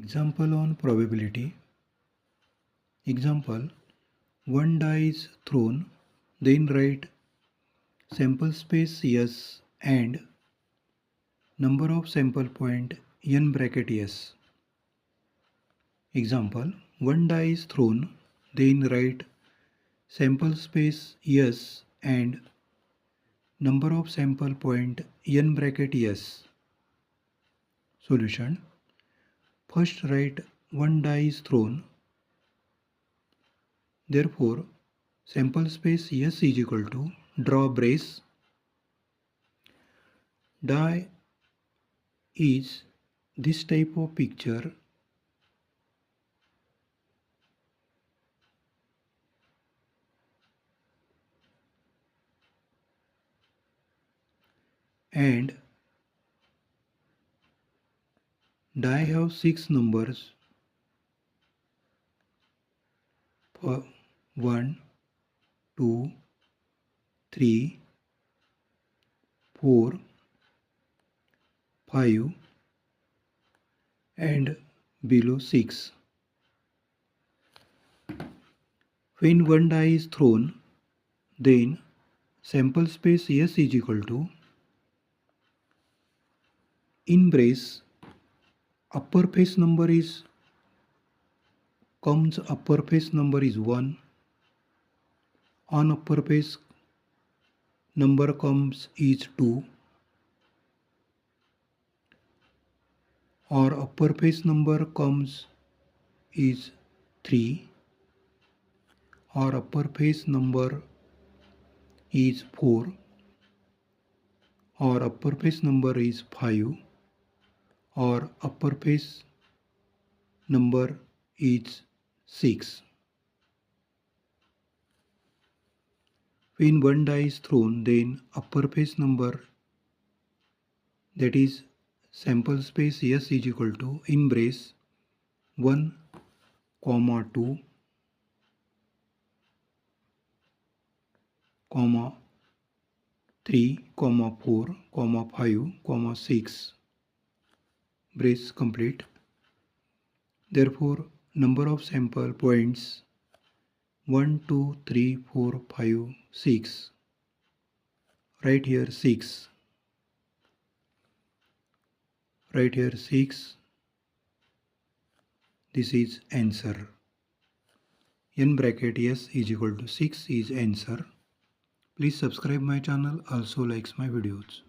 Example on probability. Example, one die is thrown, then write sample space S and number of sample point n bracket S. Example, one die is thrown, then write sample space S and number of sample point n bracket S. Solution. First write one die is thrown. Therefore, sample space S is equal to draw brace. Die is this type of picture and die have 6 numbers 1, 2, 3, 4, 5 and below 6. When one die is thrown, then sample space S is equal to, in brace, upper face number is 1, on upper face number comes is 2, or upper face number comes is 3, or upper face number is 4, or upper face number is 5, or upper face number is 6. When one die is thrown, then upper face number, that is sample space S is equal to, in brace, 1, 2, 3, 4, 5, 6. Brace complete. Therefore, number of sample points 1, 2, 3, 4, 5, 6. Right here 6. Right here 6. This is answer. N bracket S is equal to 6 is answer. Please subscribe my channel, also likes my videos.